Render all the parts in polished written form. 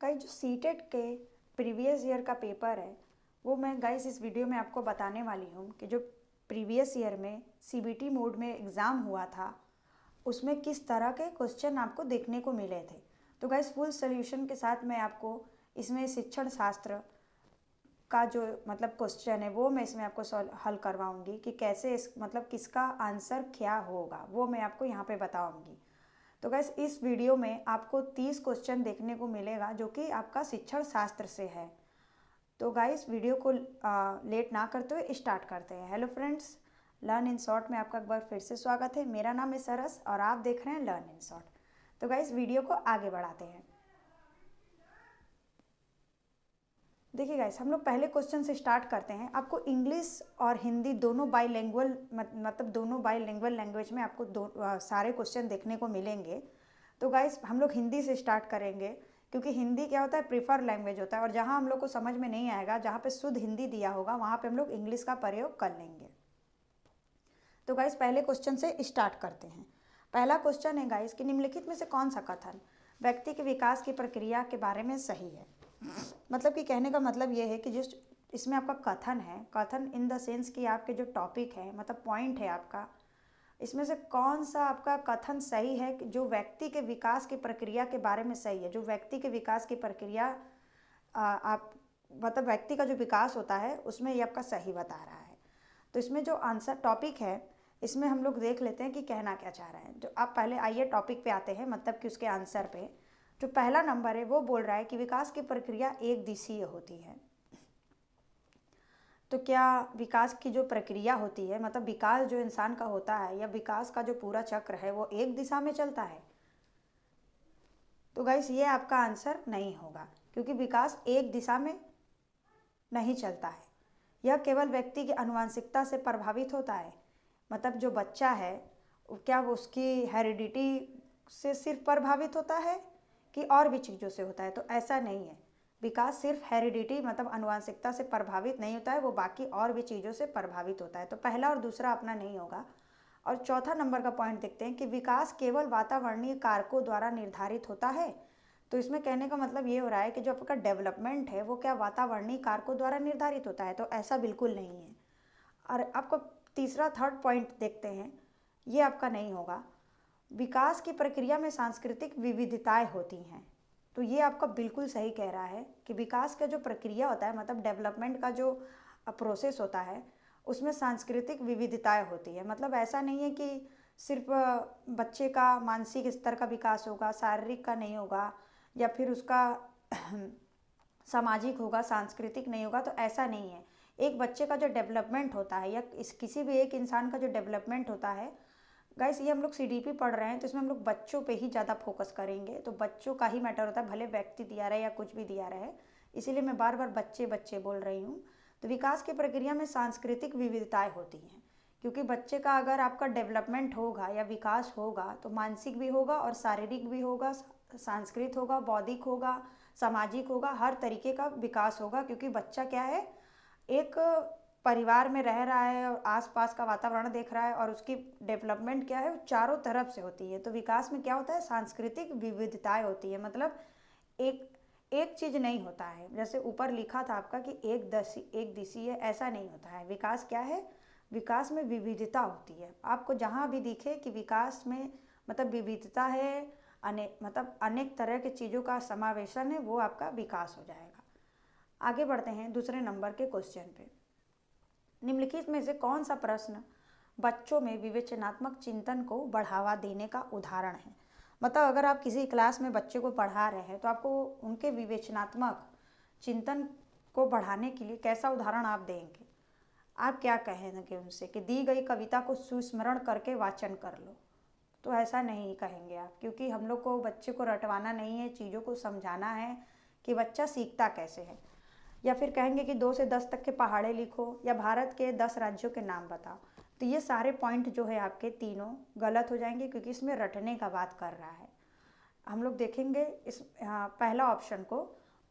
Guys जो CTET के previous year का पेपर है वो मैं गाइस इस वीडियो में आपको बताने वाली हूँ कि जो प्रीवियस ईयर में सीबीटी मोड में एग्ज़ाम हुआ था उसमें किस तरह के क्वेश्चन आपको देखने को मिले थे। तो गाइस फुल सोल्यूशन के साथ मैं आपको इसमें शिक्षण शास्त्र का जो मतलब क्वेश्चन है वो मैं इसमें आपको हल करवाऊंगी कि कैसे इस मतलब किसका आंसर क्या होगा वो मैं आपको यहाँ पे बताऊंगी। तो गैस इस वीडियो में आपको 30 क्वेश्चन देखने को मिलेगा जो कि आपका शिक्षण शास्त्र से है। तो गाइस वीडियो को लेट ना करते हुए स्टार्ट करते हैं। Hello friends, learn in short में आपका एक बार फिर से स्वागत है। मेरा नाम है सरस और आप देख रहे हैं लर्न इन शॉर्ट। तो गाइस वीडियो को आगे बढ़ाते हैं। देखिए गाइस, हम लोग पहले क्वेश्चन से स्टार्ट करते हैं। आपको इंग्लिश और हिंदी दोनों बाईलिंगुअल मतलब दोनों बाईलिंगुअल लैंग्वेज में आपको सारे क्वेश्चन देखने को मिलेंगे। तो गाइस हम लोग हिंदी से स्टार्ट करेंगे क्योंकि हिंदी क्या होता है, प्रीफर लैंग्वेज होता है और जहाँ हम लोग को समझ में नहीं आएगा, जहाँ पे शुद्ध हिंदी दिया होगा वहाँ पे हम लोग इंग्लिश का प्रयोग कर लेंगे। तो गाइस पहले क्वेश्चन से स्टार्ट करते हैं। पहला क्वेश्चन है गाइस कि निम्नलिखित में से कौन सा कथन व्यक्ति के विकास की प्रक्रिया के बारे में सही है। मतलब कि कहने का मतलब ये है कि जिस इसमें आपका कथन है, कथन इन द सेंस कि आपके जो टॉपिक है मतलब पॉइंट है आपका, इसमें से कौन सा आपका कथन सही है कि जो व्यक्ति के विकास की प्रक्रिया के बारे में सही है। जो व्यक्ति के विकास की प्रक्रिया आप मतलब व्यक्ति का जो विकास होता है उसमें ये आपका सही बता रहा है। तो इसमें जो आंसर टॉपिक है इसमें हम लोग देख लेते हैं कि कहना क्या चाह रहा है। जो आप पहले आइए टॉपिक पे आते हैं, मतलब कि उसके आंसर पे। जो पहला नंबर है वो बोल रहा है कि विकास की प्रक्रिया एक दिशीय होती है। तो क्या विकास की जो प्रक्रिया होती है मतलब विकास जो इंसान का होता है या विकास का जो पूरा चक्र है वो एक दिशा में चलता है? तो गाइस ये आपका आंसर नहीं होगा क्योंकि विकास एक दिशा में नहीं चलता है। यह केवल व्यक्ति की आनुवंशिकता से प्रभावित होता है। मतलब जो बच्चा है क्या वो उसकी हेरिडिटी से सिर्फ प्रभावित होता है कि और भी चीज़ों से होता है? तो ऐसा नहीं है। विकास सिर्फ हेरिडिटी मतलब आनुवंशिकता से प्रभावित नहीं होता है, वो बाकी और भी चीज़ों से प्रभावित होता है। तो पहला और दूसरा अपना नहीं होगा। और चौथा नंबर का पॉइंट देखते हैं कि विकास केवल वातावरणीय कारकों द्वारा निर्धारित होता है। तो इसमें कहने का मतलब ये हो रहा है कि जो आपका डेवलपमेंट है वो क्या वातावरणीय कारकों द्वारा निर्धारित होता है? तो ऐसा बिल्कुल नहीं है। और आपको तीसरा थर्ड पॉइंट देखते हैं, ये आपका नहीं होगा। विकास की प्रक्रिया में सांस्कृतिक विविधताएं होती हैं। तो ये आपका बिल्कुल सही कह रहा है कि विकास का जो प्रक्रिया होता है मतलब डेवलपमेंट का जो प्रोसेस होता है उसमें सांस्कृतिक विविधताएं होती है। मतलब ऐसा नहीं है कि सिर्फ बच्चे का मानसिक स्तर का विकास होगा, शारीरिक का नहीं होगा, या फिर उसका सामाजिक होगा, सांस्कृतिक नहीं होगा। तो ऐसा नहीं है। एक बच्चे का जो डेवलपमेंट होता है या किसी भी एक इंसान का जो डेवलपमेंट होता है, गाइस ये हम लोग सीडीपी पढ़ रहे हैं तो इसमें हम लोग बच्चों पे ही ज़्यादा फोकस करेंगे। तो बच्चों का ही मैटर होता है, भले व्यक्ति दिया रहे या कुछ भी दिया रहे। इसीलिए मैं बार बार बच्चे बच्चे बोल रही हूँ। तो विकास की प्रक्रिया में सांस्कृतिक विविधताएं होती हैं क्योंकि बच्चे का अगर आपका डेवलपमेंट होगा या विकास होगा तो मानसिक भी होगा और शारीरिक भी होगा, सांस्कृतिक होगा, बौद्धिक होगा, सामाजिक होगा, हर तरीके का विकास होगा। क्योंकि बच्चा क्या है, एक परिवार में रह रहा है और आसपास का वातावरण देख रहा है और उसकी डेवलपमेंट क्या है वो चारों तरफ से होती है। तो विकास में क्या होता है, सांस्कृतिक विविधताएं होती है। मतलब एक एक चीज़ नहीं होता है। जैसे ऊपर लिखा था आपका कि एक दिशीय, ऐसा नहीं होता है। विकास क्या है, विकास में विविधता होती है। आपको जहाँ भी दिखे कि विकास में मतलब विविधता है, अनेक तरह के चीज़ों का समावेशन है, वो आपका विकास हो जाएगा। आगे बढ़ते हैं दूसरे नंबर के क्वेश्चन पे। निम्नलिखित में से कौन सा प्रश्न बच्चों में विवेचनात्मक चिंतन को बढ़ावा देने का उदाहरण है? मतलब अगर आप किसी क्लास में बच्चे को पढ़ा रहे हैं तो आपको उनके विवेचनात्मक चिंतन को बढ़ाने के लिए कैसा उदाहरण आप देंगे? आप क्या कहेंगे उनसे कि दी गई कविता को सुस्मरण करके वाचन कर लो? तो ऐसा नहीं कहेंगे आप, क्योंकि हम लोग को बच्चे को रटवाना नहीं है, चीज़ों को समझाना है कि बच्चा सीखता कैसे है। या फिर कहेंगे कि 2 से 10 तक के पहाड़े लिखो या भारत के 10 राज्यों के नाम बताओ। तो ये सारे पॉइंट जो है आपके तीनों गलत हो जाएंगे क्योंकि इसमें रटने का बात कर रहा है। हम लोग देखेंगे इस पहला ऑप्शन को,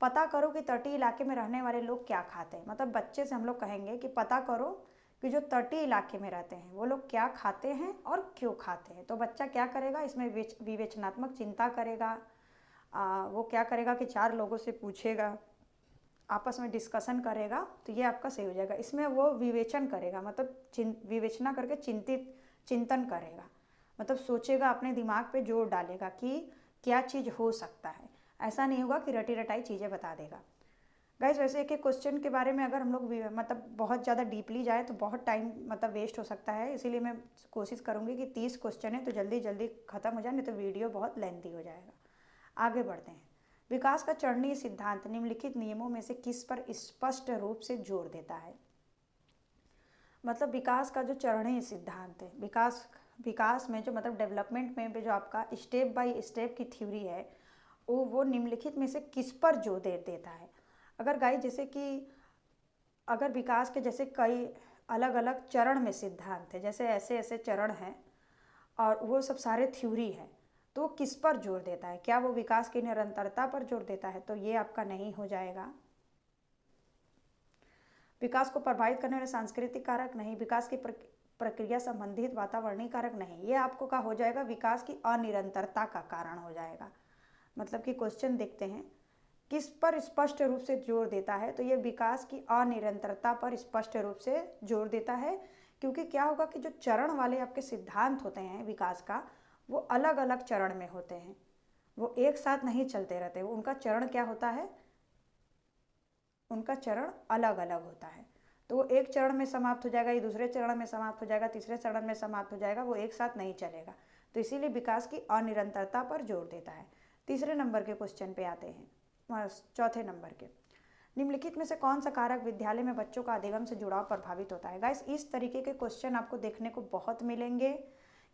पता करो कि तटीय इलाके में रहने वाले लोग क्या खाते हैं। मतलब बच्चे से हम लोग कहेंगे कि पता करो कि जो तटीय इलाके में रहते हैं वो लोग क्या खाते हैं और क्यों खाते हैं। तो बच्चा क्या करेगा, इसमें विवेचनात्मक चिंता करेगा, वो क्या करेगा कि 4 लोगों से पूछेगा, आपस में डिस्कशन करेगा, तो ये आपका सही हो जाएगा। इसमें वो विवेचन करेगा, मतलब विवेचना करके चिंतन करेगा, मतलब सोचेगा, अपने दिमाग पे जोर डालेगा कि क्या चीज़ हो सकता है। ऐसा नहीं होगा कि रटी रटाई चीज़ें बता देगा। गाइस वैसे एक एक क्वेश्चन के बारे में अगर हम लोग मतलब बहुत ज़्यादा डीपली जाए तो बहुत टाइम मतलब वेस्ट हो सकता है, इसीलिए मैं कोशिश करूँगी कि 30 क्वेश्चन है तो जल्दी जल्दी ख़त्म हो जाए, नहीं तो वीडियो बहुत लेंथी हो जाएगा। आगे बढ़ते हैं। विकास का चरणीय सिद्धांत निम्नलिखित नियमों में से किस पर स्पष्ट रूप से जोर देता है? मतलब विकास का जो चरणीय सिद्धांत है, विकास में जो मतलब डेवलपमेंट में भी जो आपका स्टेप बाय स्टेप की थ्योरी है, वो निम्नलिखित में से किस पर जोर देता है? अगर गाइस जैसे कि अगर विकास के जैसे कई अलग अलग चरण में सिद्धांत है, जैसे ऐसे ऐसे चरण हैं और वो सब सारे थ्योरी है, तो वो किस पर जोर देता है? क्या वो विकास की निरंतरता पर जोर देता है? तो ये आपका नहीं हो जाएगा। विकास को प्रभावित करने वाले सांस्कृतिक कारक नहीं, विकास की प्रक्रिया संबंधित वातावरणीय कारक नहीं, ये आपको क्या हो जाएगा? विकास की अनिरंतरता का कारण हो जाएगा। मतलब कि क्वेश्चन देखते हैं किस पर स्पष्ट रूप से जोर देता है, तो ये विकास की अनिरंतरता पर स्पष्ट रूप से जोर देता है। क्योंकि क्या होगा कि जो चरण वाले आपके सिद्धांत होते हैं विकास का, वो अलग अलग चरण में होते हैं, वो एक साथ नहीं चलते रहते, वो उनका चरण क्या होता है, उनका चरण अलग अलग होता है। तो वो एक चरण में समाप्त हो जाएगा, ये दूसरे चरण में समाप्त हो जाएगा, तीसरे चरण में समाप्त हो जाएगा, वो एक साथ नहीं चलेगा। तो इसीलिए विकास की अनिरंतरता पर जोर देता है। तीसरे नंबर के क्वेश्चन पे आते हैं, चौथे नंबर के। निम्नलिखित में से कौन सा कारक विद्यालय में बच्चों का अधिगम से जुड़ाव प्रभावित होता है? गाइस इस तरीके के क्वेश्चन आपको देखने को बहुत मिलेंगे,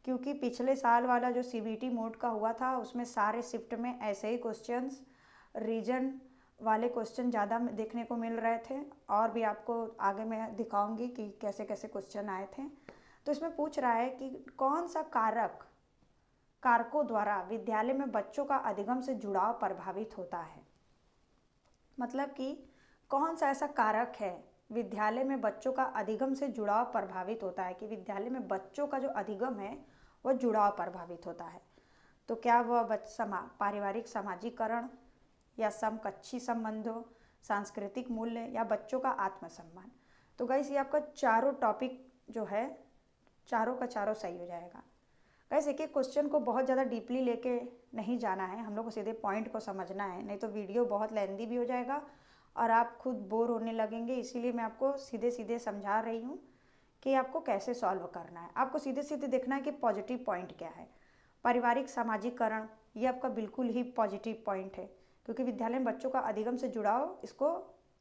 क्योंकि पिछले साल वाला जो सीबीटी मोड का हुआ था उसमें सारे शिफ्ट में ऐसे ही क्वेश्चंस, रीजन वाले क्वेश्चन ज़्यादा देखने को मिल रहे थे। और भी आपको आगे मैं दिखाऊंगी कि कैसे कैसे क्वेश्चन आए थे। तो इसमें पूछ रहा है कि कौन सा कारकों द्वारा विद्यालय में बच्चों का अधिगम से जुड़ाव प्रभावित होता है। मतलब कि कौन सा ऐसा कारक है विद्यालय में बच्चों का अधिगम से जुड़ाव प्रभावित होता है, कि विद्यालय में बच्चों का जो अधिगम है वह जुड़ाव प्रभावित होता है। तो क्या वह पारिवारिक सामाजिकरण, या समकक्षी संबंधों, सांस्कृतिक मूल्य, या बच्चों का आत्मसम्मान? तो गाइस ये आपका चारों टॉपिक जो है चारों का चारों सही हो जाएगा। गाइस एक एक क्वेश्चन को बहुत ज़्यादा डीपली लेके नहीं जाना है, हम लोग को सीधे पॉइंट को समझना है, नहीं तो वीडियो बहुत लेंथी भी हो जाएगा और आप खुद बोर होने लगेंगे। इसीलिए मैं आपको सीधे सीधे समझा रही हूँ कि आपको कैसे सॉल्व करना है। आपको सीधे सीधे देखना है कि पॉजिटिव पॉइंट क्या है। पारिवारिक सामाजिकरण, ये आपका बिल्कुल ही पॉजिटिव पॉइंट है, क्योंकि विद्यालय में बच्चों का अधिगम से जुड़ाव, इसको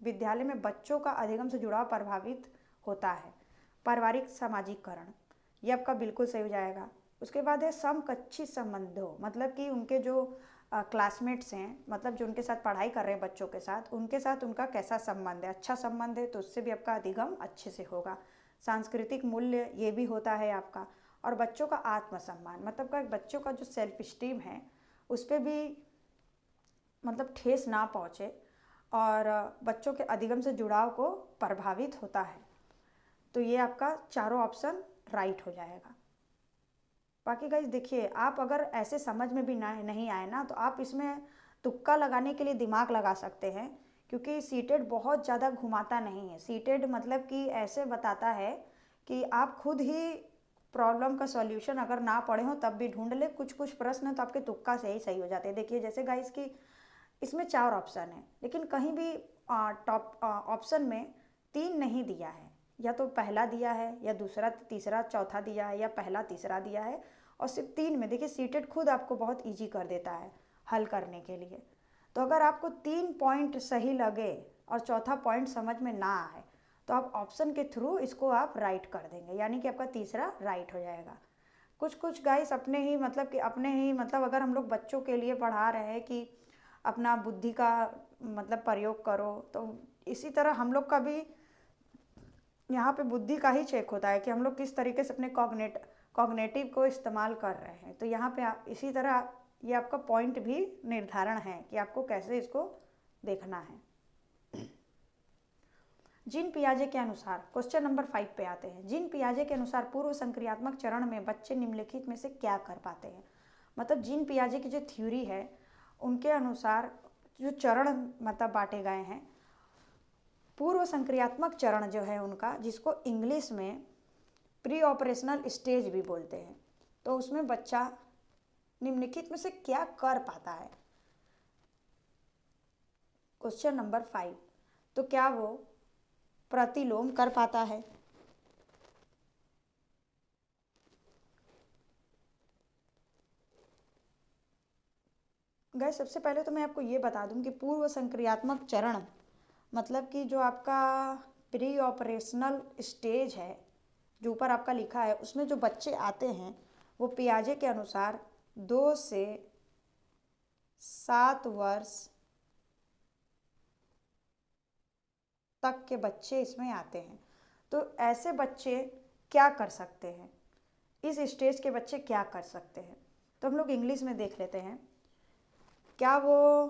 विद्यालय में बच्चों का अधिगम से जुड़ाव प्रभावित होता है। पारिवारिक सामाजिकरण ये आपका बिल्कुल सही हो जाएगा। उसके बाद है समकक्षी संबंधों, मतलब कि उनके जो क्लासमेट्स हैं, मतलब जो उनके साथ पढ़ाई कर रहे हैं बच्चों के साथ, उनके साथ उनका कैसा संबंध है, अच्छा संबंध है तो उससे भी आपका अधिगम अच्छे से होगा। सांस्कृतिक मूल्य ये भी होता है आपका। और बच्चों का आत्मसम्मान, मतलब का बच्चों का जो सेल्फ स्टीम है उस पर भी मतलब ठेस ना पहुँचे और बच्चों के अधिगम से जुड़ाव को प्रभावित होता है। तो ये आपका चारों ऑप्शन राइट हो जाएगा। बाकी गाइस देखिए, आप अगर ऐसे समझ में भी ना नहीं आए ना, तो आप इसमें तुक्का लगाने के लिए दिमाग लगा सकते हैं, क्योंकि सीटेड बहुत ज़्यादा घुमाता नहीं है। सीटेड मतलब कि ऐसे बताता है कि आप खुद ही प्रॉब्लम का सॉल्यूशन अगर ना पढ़े हो तब भी ढूंढ ले, कुछ कुछ प्रश्न तो आपके तुक्का से ही सही हो जाते हैं। देखिए जैसे गाइस की इसमें 4 ऑप्शन है, लेकिन कहीं भी टॉप ऑप्शन में 3 नहीं दिया है, या तो पहला दिया है, या दूसरा तीसरा चौथा दिया है, या पहला तीसरा दिया है, और सिर्फ 3 में। देखिए सीटेड खुद आपको बहुत इजी कर देता है हल करने के लिए। तो अगर आपको 3 पॉइंट सही लगे और चौथा पॉइंट समझ में ना आए, तो आप ऑप्शन के थ्रू इसको आप राइट कर देंगे, यानी कि आपका तीसरा राइट हो जाएगा। कुछ कुछ गाइस अपने ही मतलब अगर हम लोग बच्चों के लिए पढ़ा रहे हैं कि अपना बुद्धि का मतलब प्रयोग करो, तो इसी तरह हम लोग का भी यहाँ पे बुद्धि का ही चेक होता है कि हम लोग किस तरीके से अपने कॉग्नेटिव को इस्तेमाल कर रहे हैं। तो यहाँ पे इसी तरह ये आपका पॉइंट भी निर्धारण है कि आपको कैसे इसको देखना है। जीन पियाजे के अनुसार, क्वेश्चन नंबर 5 पे आते हैं। जीन पियाजे के अनुसार पूर्व संक्रियात्मक चरण में बच्चे निम्नलिखित में से क्या कर पाते हैं? मतलब जीन पियाजे की जो थ्योरी है उनके अनुसार जो चरण मतलब बांटे गए हैं, पूर्व संक्रियात्मक चरण जो है उनका, जिसको इंग्लिश में प्री ऑपरेशनल स्टेज भी बोलते हैं, तो उसमें बच्चा निम्नलिखित में से क्या कर पाता है। क्वेश्चन नंबर 5, तो क्या वो प्रतिलोम कर पाता है? गैस सबसे पहले तो मैं आपको ये बता दूं कि पूर्व संक्रियात्मक चरण मतलब कि जो आपका प्री ऑपरेशनल स्टेज है, जो ऊपर आपका लिखा है, उसमें जो बच्चे आते हैं वो पियाजे के अनुसार 2 से 7 वर्ष तक के बच्चे इसमें आते हैं। तो ऐसे बच्चे क्या कर सकते हैं, इस स्टेज के बच्चे क्या कर सकते हैं, तो हम लोग इंग्लिश में देख लेते हैं। क्या वो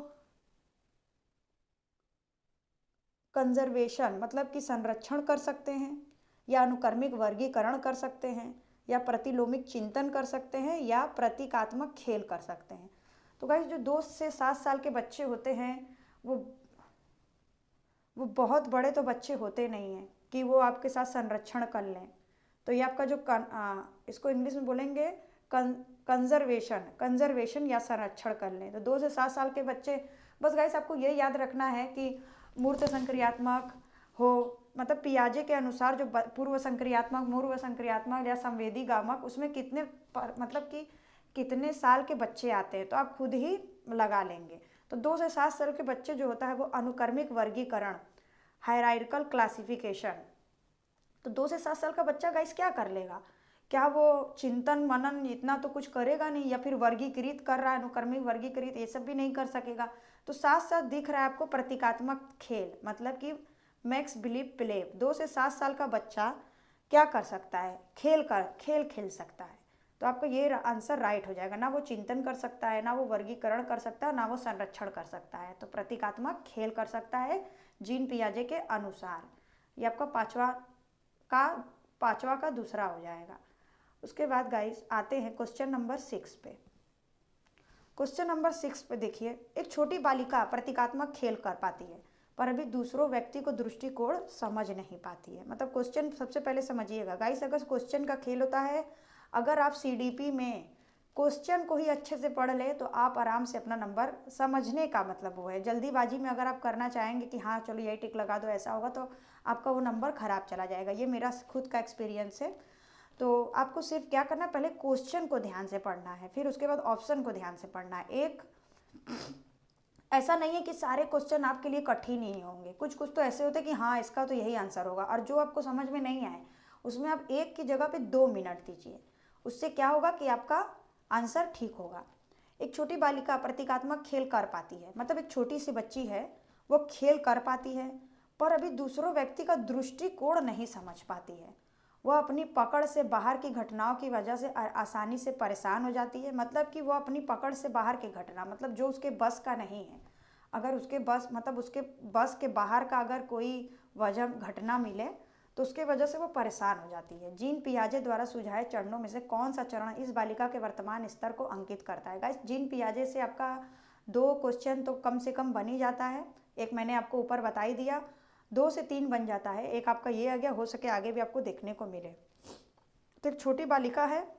कंजर्वेशन मतलब कि संरक्षण कर सकते हैं, या अनुक्रमिक वर्गीकरण कर सकते हैं, या प्रतिलोमिक चिंतन कर सकते हैं, या प्रतीकात्मक खेल कर सकते हैं। तो गाइस जो 2 से 7 साल के बच्चे होते हैं वो बहुत बड़े तो बच्चे होते नहीं हैं कि वो आपके साथ संरक्षण कर लें। तो ये आपका जो इसको इंग्लिश में बोलेंगे कंजर्वेशन या संरक्षण कर लें। तो 2 से 7 साल के बच्चे, बस गाइस आपको ये याद रखना है कि मूर्त संक्रियात्मक हो, मतलब पियाजे के अनुसार जो पूर्व संक्रियात्मक, मूर्व संक्रियात्मक या संवेदी गामक, उसमें कितने मतलब कि कितने साल के बच्चे आते हैं तो आप खुद ही लगा लेंगे। तो 2 से 7 साल के बच्चे जो होता है वो अनुक्रमिक वर्गीकरण, हायरार्किकल क्लासिफिकेशन। तो 2 से 7 साल का बच्चा गाइस क्या कर लेगा, क्या वो चिंतन मनन इतना तो कुछ करेगा नहीं, या फिर वर्गीकृत कर रहा है, अनुक्रमिक वर्गीकृत ये सब भी नहीं कर सकेगा। तो साथ साथ दिख रहा है आपको प्रतीकात्मक खेल, मतलब कि मैक्स बिलीव प्ले। 2 से 7 साल का बच्चा क्या कर सकता है, खेल खेल सकता है। तो आपका ये आंसर राइट हो जाएगा। ना वो चिंतन कर सकता है, ना वो वर्गीकरण कर सकता है, ना वो संरक्षण कर सकता है, तो प्रतीकात्मक खेल कर सकता है जीन पियाजे के अनुसार। ये आपका पांचवा का दूसरा हो जाएगा। उसके बाद गाइस आते हैं क्वेश्चन नंबर 6 पे। क्वेश्चन नंबर 6 पे देखिए, एक छोटी बालिका प्रतीकात्मक खेल कर पाती है पर अभी दूसरों व्यक्ति को दृष्टिकोण समझ नहीं पाती है। मतलब क्वेश्चन सबसे पहले समझिएगा गाइस, अगर क्वेश्चन का खेल होता है, अगर आप सीडीपी में क्वेश्चन को ही अच्छे से पढ़ ले तो आप आराम से अपना नंबर समझने का मतलब वो है। जल्दीबाजी में अगर आप करना चाहेंगे कि हाँ चलो यही टिक लगा दो ऐसा होगा, तो आपका वो नंबर खराब चला जाएगा। ये मेरा खुद का एक्सपीरियंस है। तो आपको सिर्फ क्या करना है, पहले क्वेश्चन को ध्यान से पढ़ना है, फिर उसके बाद ऑप्शन को ध्यान से पढ़ना है। एक ऐसा नहीं है कि सारे क्वेश्चन आपके लिए कठिन ही होंगे, कुछ कुछ तो ऐसे होते हैं कि हाँ इसका तो यही आंसर होगा, और जो आपको समझ में नहीं आए उसमें आप एक की जगह पे 2 मिनट दीजिए। उससे क्या होगा कि आपका आंसर ठीक होगा। एक छोटी बालिका प्रतीकात्मक खेल कर पाती है, मतलब एक छोटी सी बच्ची है, वो खेल कर पाती है पर अभी दूसरों व्यक्ति का दृष्टिकोण नहीं समझ पाती है। वह अपनी पकड़ से बाहर की घटनाओं की वजह से आसानी से परेशान हो जाती है। मतलब कि वो अपनी पकड़ से बाहर की घटना, मतलब जो उसके बस का नहीं है, अगर उसके बस मतलब उसके बस के बाहर का अगर कोई वजह घटना मिले तो उसके वजह से वो परेशान हो जाती है। जीन पियाजे द्वारा सुझाए चरणों में से कौन सा चरण इस बालिका के वर्तमान स्तर को अंकित करता है? गाइस जीन पियाजे से आपका 2 क्वेश्चन तो कम से कम बन ही जाता है। एक मैंने आपको ऊपर बता ही दिया, 2 से 3 बन जाता है। एक आपका ये आ गया, हो सके आगे भी आपको देखने को मिले। तो एक छोटी बालिका है,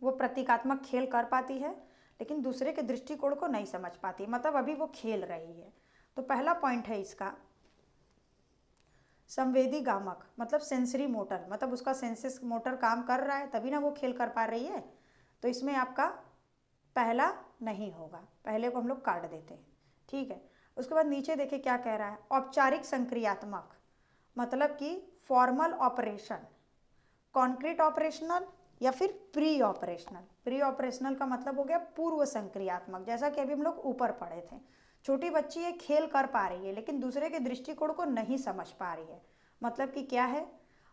वो प्रतीकात्मक खेल कर पाती है लेकिन दूसरे के दृष्टिकोण को नहीं समझ पाती, मतलब अभी वो खेल रही है। तो पहला पॉइंट है इसका संवेदी गामक, मतलब सेंसरी मोटर, मतलब उसका सेंसेस मोटर काम कर रहा है तभी ना वो खेल कर पा रही है। तो इसमें आपका पहला नहीं होगा, पहले को हम लोग काट देते हैं, ठीक है। उसके बाद नीचे देखिए क्या कह रहा है, औपचारिक संक्रियात्मक मतलब कि फॉर्मल ऑपरेशन, कॉन्क्रीट ऑपरेशनल या फिर प्री ऑपरेशनल। प्री ऑपरेशनल का मतलब हो गया पूर्व संक्रियात्मक, जैसा कि अभी हम लोग ऊपर पढ़े थे। छोटी बच्ची ये खेल कर पा रही है लेकिन दूसरे के दृष्टिकोण को नहीं समझ पा रही है, मतलब कि क्या है,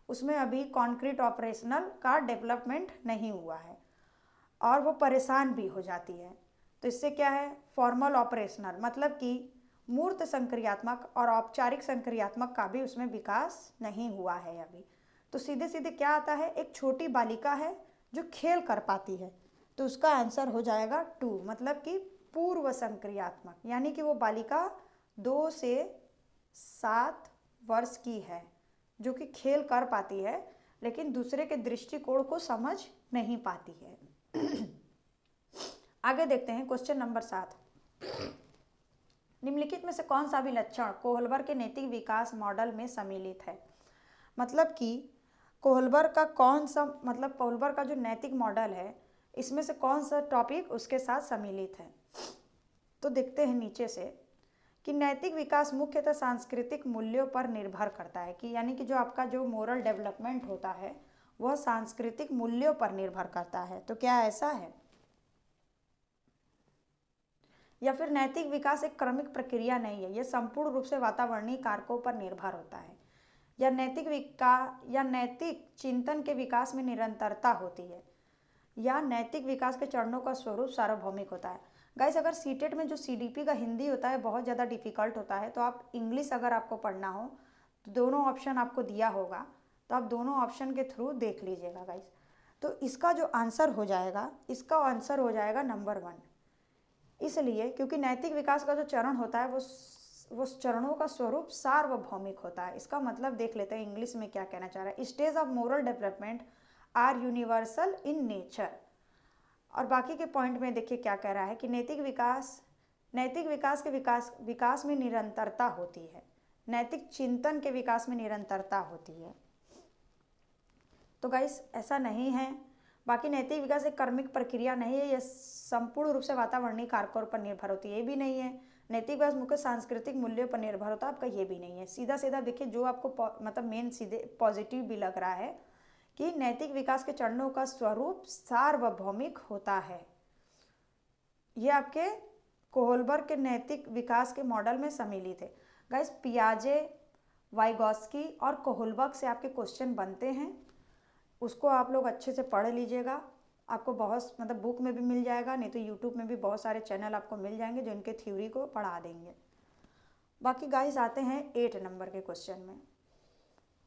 उसमें अभी कॉन्क्रीट ऑपरेशनल का डेवलपमेंट नहीं हुआ है और वो परेशान भी हो जाती है। तो इससे क्या है, फॉर्मल ऑपरेशनल मतलब कि मूर्त संक्रियात्मक और औपचारिक संक्रियात्मक का भी उसमें विकास नहीं हुआ है अभी। तो सीधे सीधे क्या आता है, एक छोटी बालिका है जो खेल कर पाती है, तो उसका आंसर हो जाएगा 2, मतलब कि पूर्व संक्रियात्मक, यानी कि वो बालिका 2 से 7 वर्ष की है, जो कि खेल कर पाती है लेकिन दूसरे के दृष्टिकोण को समझ नहीं पाती है। आगे देखते हैं क्वेश्चन नंबर 7। निम्नलिखित में से कौन सा भी लक्षण कोहलबर के नैतिक विकास मॉडल में सम्मिलित है? मतलब कि कोहलबर का कौन सा, मतलब कोहलबर का जो नैतिक मॉडल है इसमें से कौन सा टॉपिक उसके साथ सम्मिलित है? तो देखते हैं नीचे से कि नैतिक विकास मुख्यतः सांस्कृतिक मूल्यों पर निर्भर करता है, कि यानी कि जो आपका जो मोरल डेवलपमेंट होता है वह सांस्कृतिक मूल्यों पर निर्भर करता है। तो क्या ऐसा है? या फिर नैतिक विकास एक क्रमिक प्रक्रिया नहीं है, यह संपूर्ण रूप से वातावरणीय कारकों पर निर्भर होता है, या नैतिक चिंतन के विकास में निरंतरता होती है, या नैतिक विकास के चरणों का स्वरूप सार्वभौमिक होता है। गाइस, अगर सीटेट में जो सीडीपी का हिंदी होता है बहुत ज़्यादा डिफिकल्ट होता है, तो आप इंग्लिश अगर आपको पढ़ना हो तो दोनों ऑप्शन आपको दिया होगा, तो आप दोनों ऑप्शन के थ्रू देख लीजिएगा गाइस। तो इसका जो आंसर हो जाएगा, इसका आंसर हो जाएगा नंबर 1। इसलिए क्योंकि नैतिक विकास का जो चरण होता है वो चरणों का स्वरूप सार्वभौमिक होता है। इसका मतलब देख लेते हैं इंग्लिश में क्या कहना चाह रहा है। Stage of moral development are universal in nature. और बाकी के पॉइंट में देखिए क्या कह रहा है कि नैतिक विकास के विकास में निरंतरता होती है, नैतिक चिंतन के विकास में निरंतरता होती है। तो गाइस ऐसा नहीं है। बाकी नैतिक विकास एक कर्मिक प्रक्रिया नहीं है, यह संपूर्ण रूप से वातावरणीय कारकों पर निर्भर होती है, ये भी नहीं है। नैतिक विकास मुख्य सांस्कृतिक मूल्यों पर निर्भर होता है, आपका ये भी नहीं है। सीधा सीधा देखिए, जो आपको मतलब मेन सीधे पॉजिटिव भी लग रहा है कि नैतिक विकास के चरणों का स्वरूप सार्वभौमिक होता है, ये आपके कोहलबर के नैतिक विकास के मॉडल में सम्मिलित है। गाइस, पियाजे, वाइगॉस्की और कोहलबर्ग से आपके क्वेश्चन बनते हैं, उसको आप लोग अच्छे से पढ़ लीजिएगा। आपको बहुत मतलब बुक में भी मिल जाएगा, नहीं तो यूट्यूब में भी बहुत सारे चैनल आपको मिल जाएंगे जो इनके थ्योरी को पढ़ा देंगे। बाकी गाइस आते हैं 8 नंबर के क्वेश्चन में।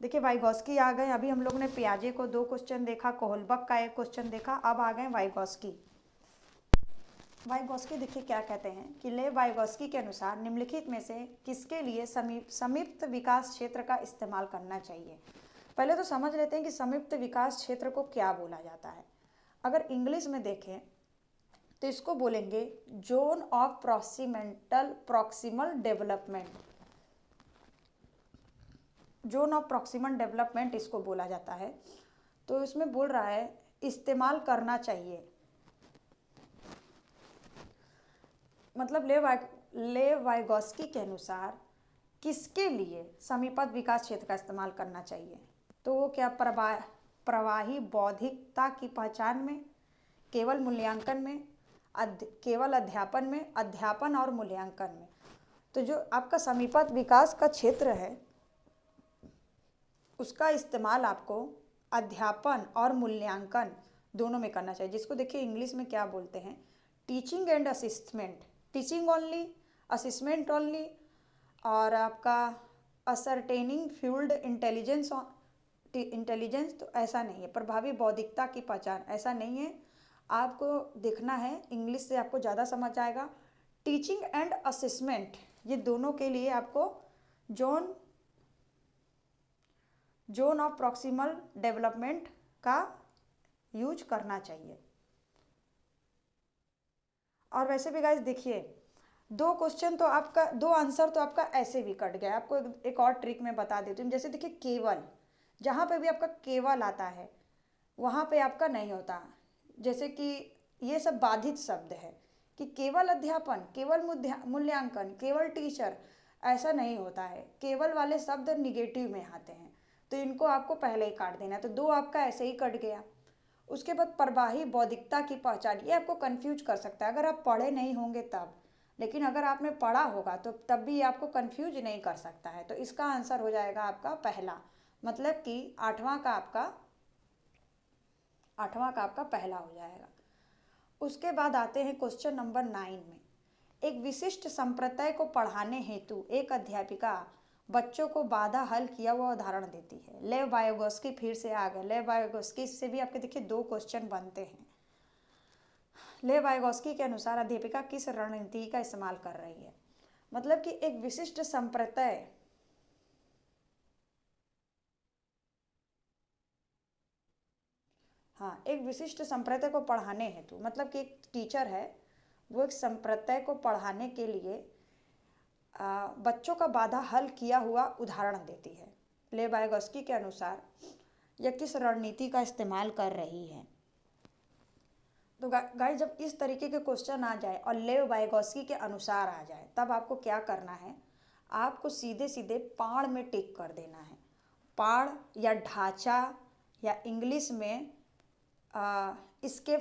देखिए, वाइगॉस्की आ गए। अभी हम लोग ने पियाजे को 2 क्वेश्चन देखा, कोहलबर्ग का 1 क्वेश्चन देखा, अब आ गए वाइगॉस्की। वाइगॉस्की देखिए क्या कहते हैं कि ले वाइगॉस्की के अनुसार निम्नलिखित में से किसके लिए संयुक्त विकास क्षेत्र का इस्तेमाल करना चाहिए? पहले तो समझ लेते हैं कि संयुक्त विकास क्षेत्र को क्या बोला जाता है। अगर इंग्लिश में देखें तो इसको बोलेंगे zone of proximal development. Zone of proximal development इसको बोला जाता है। तो इसमें बोल रहा है इस्तेमाल करना चाहिए, मतलब ले वाइगॉस्की के अनुसार किसके लिए समीपस्थ विकास क्षेत्र का इस्तेमाल करना चाहिए? तो वो क्या, प्रवाही बौद्धिकता की पहचान में, केवल मूल्यांकन में, केवल अध्यापन और मूल्यांकन में। तो जो आपका समीपस्थ विकास का क्षेत्र है उसका इस्तेमाल आपको अध्यापन और मूल्यांकन दोनों में करना चाहिए, जिसको देखिए इंग्लिश में क्या बोलते हैं, teaching and असिस्टमेंट, teaching only, असिस्टमेंट only, और आपका असरटेनिंग फील्ड इंटेलिजेंस। तो ऐसा नहीं है। प्रभावी बौद्धिकता की पहचान, ऐसा नहीं है। आपको देखना है, इंग्लिश से आपको ज़्यादा समझ आएगा। टीचिंग एंड असेसमेंट, ये दोनों के लिए आपको जोन ऑफ प्रॉक्सिमल डेवलपमेंट का यूज करना चाहिए। और वैसे भी गाइस देखिए, 2 क्वेश्चन तो आपका, 2 आंसर तो आपका ऐसे भी कट गया। आपको एक और ट्रिक मैं बता देती हूँ। जैसे देखिए, केवल, जहाँ पे भी आपका केवल आता है वहाँ पे आपका नहीं होता। जैसे कि ये सब बाधित शब्द है कि केवल अध्यापन, केवल मूल्यांकन, केवल टीचर, ऐसा नहीं होता है। केवल वाले शब्द निगेटिव में आते हैं, तो इनको आपको पहले ही काट देना है। तो 2 आपका ऐसे ही कट गया। उसके बाद प्रवाही बौद्धिकता की पहचान, ये आपको कंफ्यूज कर सकता है अगर आप पढ़े नहीं होंगे तब, लेकिन अगर आपने पढ़ा होगा तो तब भी आपको कंफ्यूज नहीं कर सकता है। तो इसका आंसर हो जाएगा आपका पहला, मतलब कि 8वां का आपका पहला हो जाएगा। उसके बाद आते हैं क्वेश्चन नंबर 9 में। एक विशिष्ट संप्रदाय को पढ़ाने हेतु एक अध्यापिका बच्चों को बाधा हल किया हुआ उदाहरण देती है। लेव वाइगॉस्की फिर से आ गए। लेव वाइगॉस्की से भी आपके देखिए 2 क्वेश्चन बनते हैं। ले वाइगोस्की के अनुसार अध्यापिका किस रणनीति का इस्तेमाल कर रही है? मतलब कि एक विशिष्ट संप्रदाय, हाँ, एक विशिष्ट संप्रदाय को पढ़ाने हेतु, मतलब कि एक टीचर है, वो एक संप्रदाय को पढ़ाने के लिए बच्चों का बाधा हल किया हुआ उदाहरण देती है। ले वाइगोस्की के अनुसार यह किस रणनीति का इस्तेमाल कर रही है? तो गाइस, जब इस तरीके के क्वेश्चन आ जाए और ले वाइगोस्की के अनुसार आ जाए, तब आपको क्या करना है? आपको सीधे सीधे पाड़ में टिक कर देना है। पाड़ या ढांचा या इंग्लिश में इसके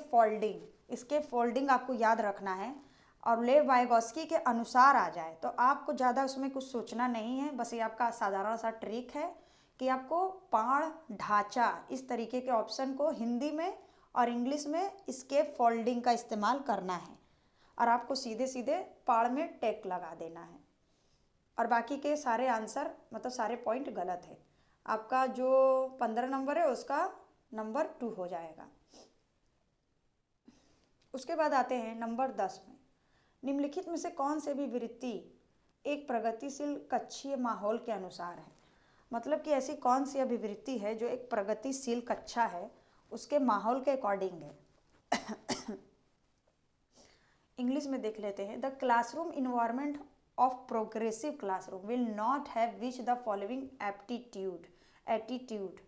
फोल्डिंग आपको याद रखना है। और ले वाइगोस्की के अनुसार आ जाए तो आपको ज़्यादा उसमें कुछ सोचना नहीं है, बस ये आपका साधारण सा ट्रिक है कि आपको पाड़, ढांचा, इस तरीके के ऑप्शन को हिंदी में और इंग्लिश में इसके फोल्डिंग का इस्तेमाल करना है और आपको सीधे सीधे पाड़ में टेक लगा देना है। और बाकी के सारे आंसर, मतलब सारे पॉइंट गलत है। आपका जो 15 नंबर है उसका नंबर 2 हो जाएगा। उसके बाद आते हैं नंबर 10 में। निम्नलिखित में से कौन से भी वृत्ति एक प्रगतिशील कक्षीय माहौल के अनुसार है? मतलब कि ऐसी कौन सी अभिवृत्ति है जो एक प्रगतिशील कक्षा है उसके माहौल के अकॉर्डिंग है? इंग्लिश में देख लेते हैं। The classroom environment of progressive classroom will not have which the following attitude.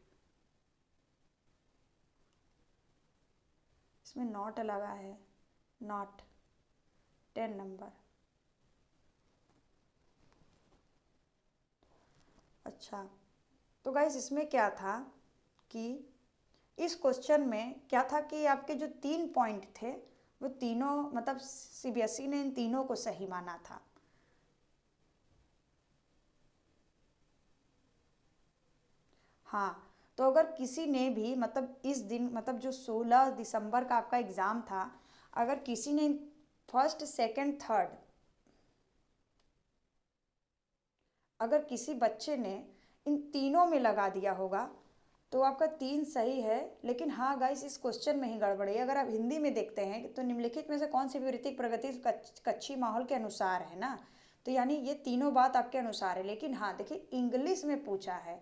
इसमें नॉट लगा है, नॉट 10 नंबर। अच्छा, तो गाइस इसमें क्या था कि इस क्वेश्चन में क्या था कि आपके जो 3 पॉइंट थे वो तीनों, मतलब सीबीएसई ने इन तीनों को सही माना था। हाँ, तो अगर किसी ने भी, मतलब इस दिन, मतलब जो 16 दिसंबर का आपका एग्ज़ाम था, अगर किसी ने फर्स्ट, सेकंड, थर्ड, अगर किसी बच्चे ने इन तीनों में लगा दिया होगा तो आपका 3 सही है। लेकिन हाँ गाइस, इस क्वेश्चन में ही गड़बड़ी है। अगर आप हिंदी में देखते हैं तो निम्नलिखित में से कौन सी विवृत्ति प्रगति कच्ची माहौल के अनुसार है ना, तो यानी ये तीनों बात आपके अनुसार है। लेकिन हाँ देखिए, इंग्लिश में पूछा है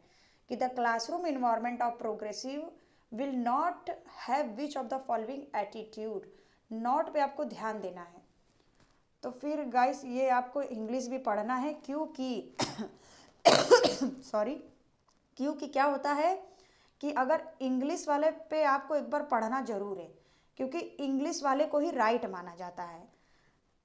कि the classroom environment of progressive will not have which of the following attitude. Not पे आपको ध्यान देना है। तो फिर गाइस ये आपको इंग्लिश भी पढ़ना है, क्योंकि सॉरी, क्योंकि क्या होता है कि अगर इंग्लिश वाले पे आपको एक बार पढ़ना जरूर है, क्योंकि इंग्लिश वाले को ही राइट माना जाता है।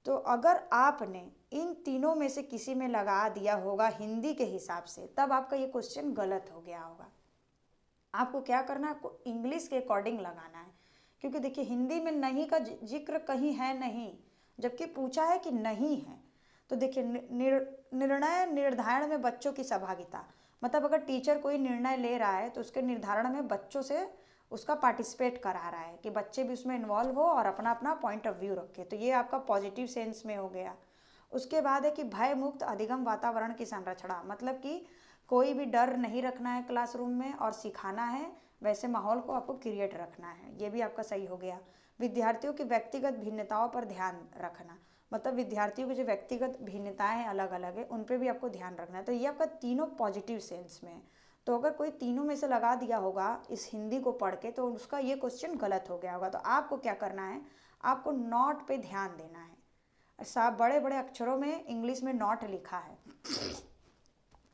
तो अगर आपने इन तीनों में से किसी में लगा दिया होगा हिंदी के हिसाब से, तब आपका ये क्वेश्चन गलत हो गया होगा। आपको क्या करना है, आपको इंग्लिश के अकॉर्डिंग लगाना है। क्योंकि देखिए, हिंदी में नहीं का जिक्र कहीं है नहीं, जबकि पूछा है कि नहीं है। तो देखिए, निर्णय निर्धारण में बच्चों की सहभागिता, मतलब अगर टीचर कोई निर्णय ले रहा है तो उसके निर्धारण में बच्चों से उसका पार्टिसिपेट करा रहा है कि बच्चे भी उसमें इन्वॉल्व हो और अपना अपना पॉइंट ऑफ व्यू रखे। तो ये आपका पॉजिटिव सेंस में हो गया। उसके बाद है कि भय मुक्त अधिगम वातावरण की संरचना, मतलब कि कोई भी डर नहीं रखना है क्लासरूम में और सिखाना है, वैसे माहौल को आपको क्रिएट रखना है। ये भी आपका सही हो गया। विद्यार्थियों की व्यक्तिगत भिन्नताओं पर ध्यान रखना, मतलब विद्यार्थियों की जो व्यक्तिगत भिन्नताएं हैं, अलग अलग है, उन पर भी आपको ध्यान रखना है। तो ये आपका तीनों पॉजिटिव सेंस में है। तो अगर कोई तीनों में से लगा दिया होगा इस हिंदी को पढ़ के, तो उसका ये क्वेश्चन गलत हो गया होगा। तो आपको क्या करना है, आपको नॉट पे ध्यान देना है। साफ बड़े बड़े अक्षरों में इंग्लिश में नॉट लिखा है,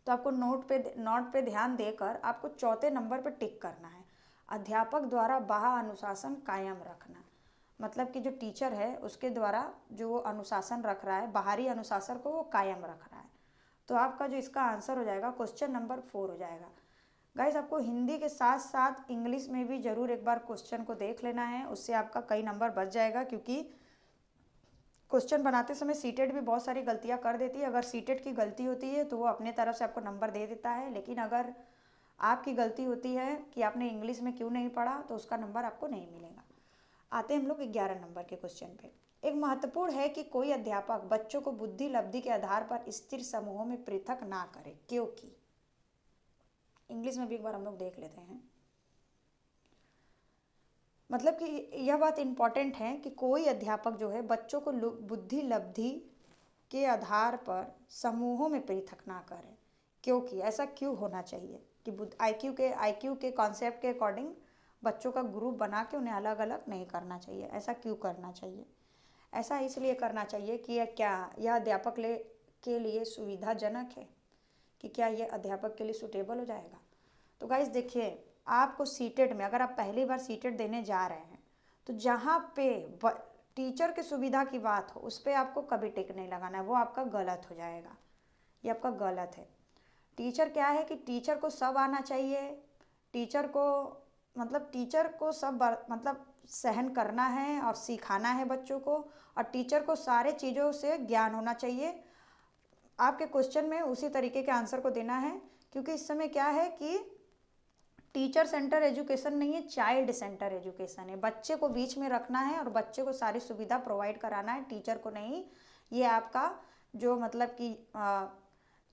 तो आपको नोट पे ध्यान देकर आपको चौथे नंबर पे टिक करना है। अध्यापक द्वारा बाह्य अनुशासन कायम रखना, मतलब कि जो टीचर है उसके द्वारा जो वो अनुशासन रख रहा है, बाहरी अनुशासन को वो कायम रख रहा है। तो आपका जो इसका आंसर हो जाएगा क्वेश्चन नंबर 4 हो जाएगा। गाइस, आपको हिंदी के साथ साथ इंग्लिश में भी ज़रूर एक बार क्वेश्चन को देख लेना है, उससे आपका कई नंबर बच जाएगा। क्योंकि क्वेश्चन बनाते समय सीटेट भी बहुत सारी गलतियां कर देती है। अगर सीटेट की गलती होती है तो वो अपने तरफ से आपको नंबर दे देता है, लेकिन अगर आपकी गलती होती है कि आपने इंग्लिश में क्यों नहीं पढ़ा, तो उसका नंबर आपको नहीं मिलेगा। आते हैं हम लोग 11 नंबर के क्वेश्चन पे। एक महत्वपूर्ण है कि कोई अध्यापक बच्चों को बुद्धि लब्धि के आधार पर स्थिर समूहों में पृथक ना करे, क्योंकि इंग्लिश में भी एक बार हम लोग देख लेते हैं। मतलब कि यह बात इम्पॉर्टेंट है कि कोई अध्यापक जो है बच्चों को बुद्धि लब्धि के आधार पर समूहों में पृथक ना करे। क्योंकि ऐसा क्यों होना चाहिए कि आईक्यू के कॉन्सेप्ट के अकॉर्डिंग बच्चों का ग्रुप बना के उन्हें अलग अलग नहीं करना चाहिए। ऐसा क्यों करना चाहिए? ऐसा इसलिए करना चाहिए कि यह अध्यापक के लिए सुविधाजनक है, कि क्या यह अध्यापक के लिए सूटेबल हो जाएगा। तो गाइस देखिए, आपको सीटेट में अगर आप पहली बार सीटेट देने जा रहे हैं तो जहाँ पे टीचर की सुविधा की बात हो उस पर आपको कभी टिक नहीं लगाना है, वो आपका गलत हो जाएगा। ये आपका गलत है। टीचर क्या है कि टीचर को सब आना चाहिए, टीचर को सब मतलब सहन करना है और सिखाना है बच्चों को, और टीचर को सारे चीज़ों से ज्ञान होना चाहिए। आपके क्वेश्चन में उसी तरीके के आंसर को देना है, क्योंकि इस समय क्या है कि टीचर सेंटर एजुकेशन नहीं है, चाइल्ड सेंटर एजुकेशन है। बच्चे को बीच में रखना है और बच्चे को सारी सुविधा प्रोवाइड कराना है, टीचर को नहीं। ये आपका जो मतलब कि